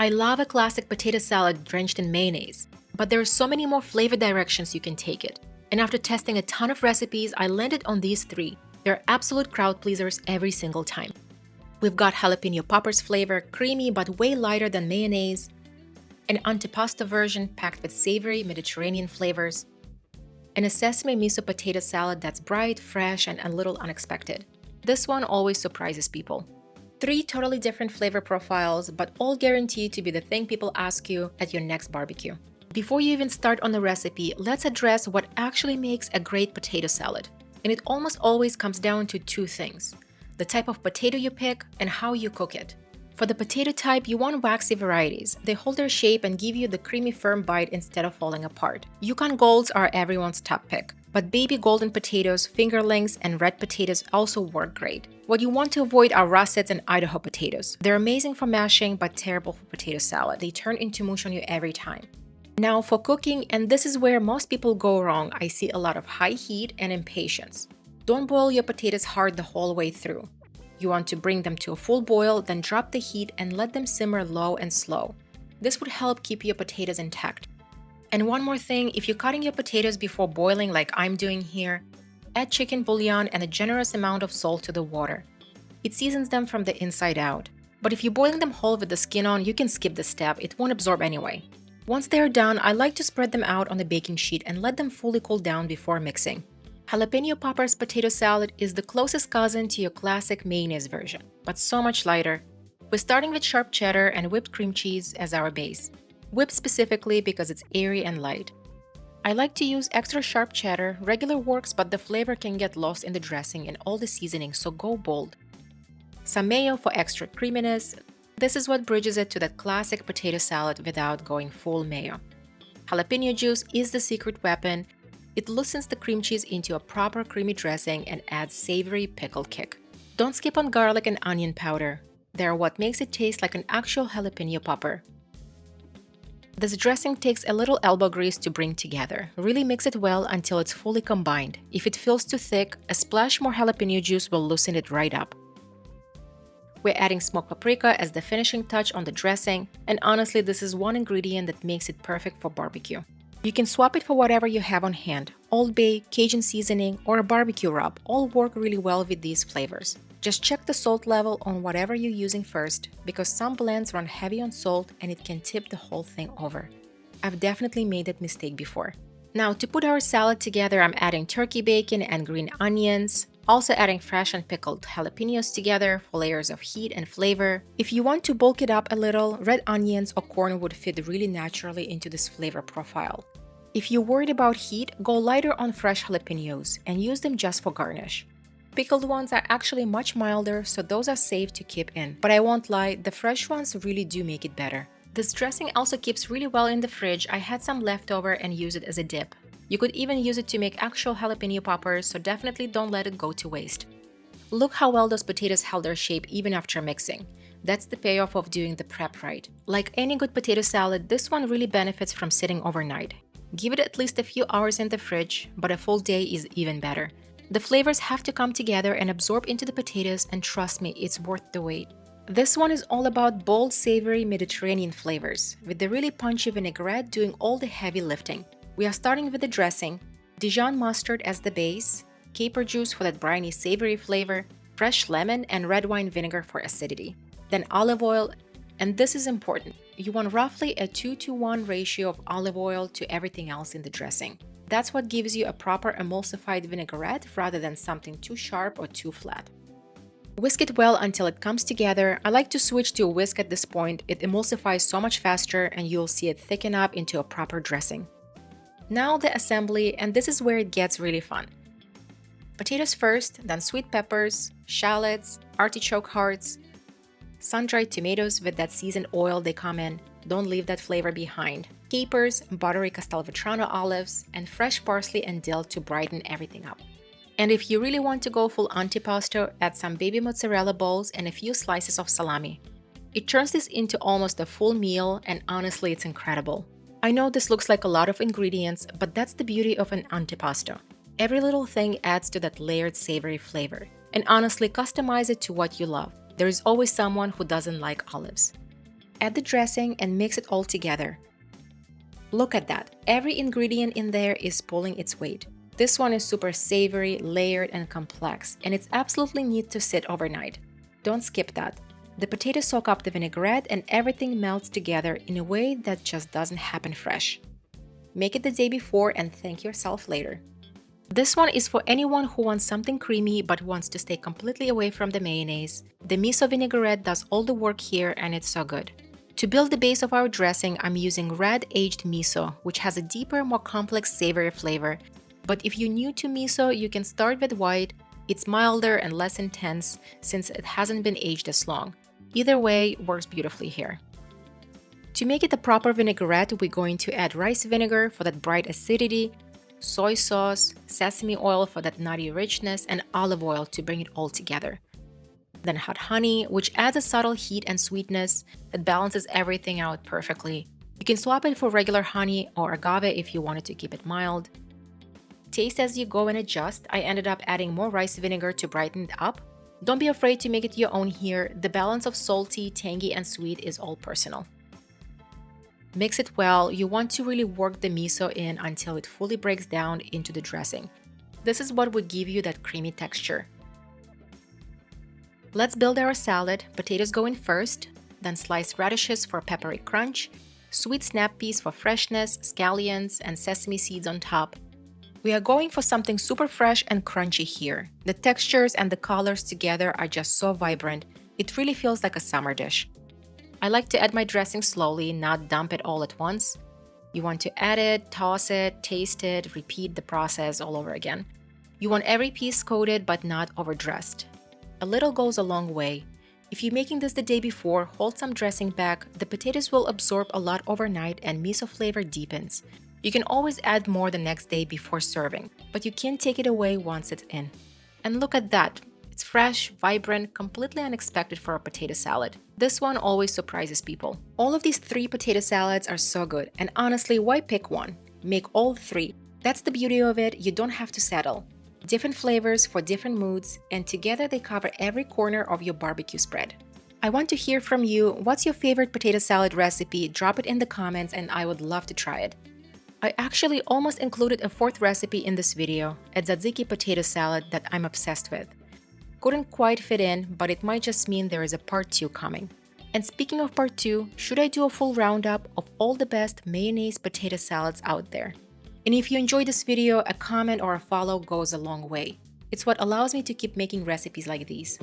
I love a classic potato salad drenched in mayonnaise, but there are so many more flavor directions you can take it. And after testing a ton of recipes, I landed on these three. They're absolute crowd pleasers every single time. We've got jalapeno poppers flavor, creamy but way lighter than mayonnaise, an antipasto version packed with savory Mediterranean flavors, and a sesame miso potato salad that's bright, fresh, and a little unexpected. This one always surprises people. Three totally different flavor profiles, but all guaranteed to be the thing people ask you at your next barbecue. Before you even start on the recipe, let's address what actually makes a great potato salad. And it almost always comes down to two things: the type of potato you pick and how you cook it. For the potato type, you want waxy varieties. They hold their shape and give you the creamy firm bite instead of falling apart. Yukon Golds are everyone's top pick, but baby golden potatoes, fingerlings, and red potatoes also work great. What you want to avoid are russets and Idaho potatoes. They're amazing for mashing, but terrible for potato salad. They turn into mush on you every time. Now for cooking, and this is where most people go wrong, I see a lot of high heat and impatience. Don't boil your potatoes hard the whole way through. You want to bring them to a full boil, then drop the heat and let them simmer low and slow. This would help keep your potatoes intact. And one more thing, if you're cutting your potatoes before boiling like I'm doing here, add chicken bouillon and a generous amount of salt to the water. It seasons them from the inside out. But if you're boiling them whole with the skin on, you can skip this step, it won't absorb anyway. Once they're done, I like to spread them out on the baking sheet and let them fully cool down before mixing. Jalapeno poppers potato salad is the closest cousin to your classic mayonnaise version, but so much lighter. We're starting with sharp cheddar and whipped cream cheese as our base. Whipped specifically because it's airy and light. I like to use extra sharp cheddar. Regular works, but the flavor can get lost in the dressing and all the seasoning, so go bold. Some mayo for extra creaminess. This is what bridges it to that classic potato salad without going full mayo. Jalapeno juice is the secret weapon. It loosens the cream cheese into a proper creamy dressing and adds savory pickled kick. Don't skip on garlic and onion powder. They're what makes it taste like an actual jalapeno popper. This dressing takes a little elbow grease to bring together. Really mix it well until it's fully combined. If it feels too thick, a splash more jalapeno juice will loosen it right up. We're adding smoked paprika as the finishing touch on the dressing, and honestly, this is one ingredient that makes it perfect for barbecue. You can swap it for whatever you have on hand. Old Bay, Cajun seasoning, or a barbecue rub all work really well with these flavors. Just check the salt level on whatever you're using first, because some blends run heavy on salt and it can tip the whole thing over. I've definitely made that mistake before. Now to put our salad together, I'm adding turkey bacon and green onions, also adding fresh and pickled jalapenos together for layers of heat and flavor. If you want to bulk it up a little, red onions or corn would fit really naturally into this flavor profile. If you're worried about heat, go lighter on fresh jalapenos and use them just for garnish. Pickled ones are actually much milder, so those are safe to keep in. But I won't lie, the fresh ones really do make it better. This dressing also keeps really well in the fridge. I had some leftover and use it as a dip. You could even use it to make actual jalapeno poppers, so definitely don't let it go to waste. Look how well those potatoes held their shape even after mixing. That's the payoff of doing the prep right. Like any good potato salad, this one really benefits from sitting overnight. Give it at least a few hours in the fridge, but a full day is even better. The flavors have to come together and absorb into the potatoes, and trust me, it's worth the wait. This one is all about bold, savory Mediterranean flavors, with the really punchy vinaigrette doing all the heavy lifting. We are starting with the dressing, Dijon mustard as the base, caper juice for that briny savory flavor, fresh lemon and red wine vinegar for acidity, then olive oil, and this is important. You want roughly a 2-to-1 ratio of olive oil to everything else in the dressing. That's what gives you a proper emulsified vinaigrette rather than something too sharp or too flat. Whisk it well until it comes together. I like to switch to a whisk at this point. It emulsifies so much faster and you'll see it thicken up into a proper dressing. Now the assembly, and this is where it gets really fun. Potatoes first, then sweet peppers, shallots, artichoke hearts, sun-dried tomatoes with that seasoned oil they come in. Don't leave that flavor behind. Capers, buttery Castelvetrano olives, and fresh parsley and dill to brighten everything up. And if you really want to go full antipasto, add some baby mozzarella balls and a few slices of salami. It turns this into almost a full meal, and honestly, it's incredible. I know this looks like a lot of ingredients, but that's the beauty of an antipasto. Every little thing adds to that layered savory flavor. And honestly, customize it to what you love. There is always someone who doesn't like olives. Add the dressing and mix it all together. Look at that. Every ingredient in there is pulling its weight. This one is super savory, layered, and complex, and it's absolutely neat to sit overnight. Don't skip that. The potatoes soak up the vinaigrette and everything melts together in a way that just doesn't happen fresh. Make it the day before and thank yourself later. This one is for anyone who wants something creamy but wants to stay completely away from the mayonnaise. The miso vinaigrette does all the work here and it's so good. To build the base of our dressing, I'm using red aged miso, which has a deeper, more complex savory flavor. But if you're new to miso, you can start with white. It's milder and less intense since it hasn't been aged as long. Either way, works beautifully here. To make it a proper vinaigrette, we're going to add rice vinegar for that bright acidity, soy sauce, sesame oil for that nutty richness, and olive oil to bring it all together. Then hot honey, which adds a subtle heat and sweetness that balances everything out perfectly. You can swap it for regular honey or agave if you wanted to keep it mild. Taste as you go and adjust. I ended up adding more rice vinegar to brighten it up. Don't be afraid to make it your own here. The balance of salty, tangy, and sweet is all personal. Mix it well. You want to really work the miso in until it fully breaks down into the dressing. This is what would give you that creamy texture. Let's build our salad. Potatoes go in first, then sliced radishes for peppery crunch, sweet snap peas for freshness, scallions, and sesame seeds on top. We are going for something super fresh and crunchy here. The textures and the colors together are just so vibrant. It really feels like a summer dish. I like to add my dressing slowly, not dump it all at once. You want to add it, toss it, taste it, repeat the process all over again. You want every piece coated but not overdressed. A little goes a long way. If you're making this the day before, hold some dressing back. The potatoes will absorb a lot overnight and miso flavor deepens. You can always add more the next day before serving, but you can't take it away once it's in. And look at that. It's fresh, vibrant, completely unexpected for a potato salad. This one always surprises people. All of these 3 potato salads are so good, and honestly, why pick one? Make all 3. That's the beauty of it, you don't have to settle. Different flavors for different moods, and together they cover every corner of your barbecue spread. I want to hear from you. What's your favorite potato salad recipe? Drop it in the comments and I would love to try it. I actually almost included a 4th recipe in this video, a tzatziki potato salad that I'm obsessed with. Couldn't quite fit in, but it might just mean there is a part 2 coming. And speaking of part 2, should I do a full roundup of all the best mayonnaise potato salads out there? And if you enjoyed this video, a comment or a follow goes a long way. It's what allows me to keep making recipes like these.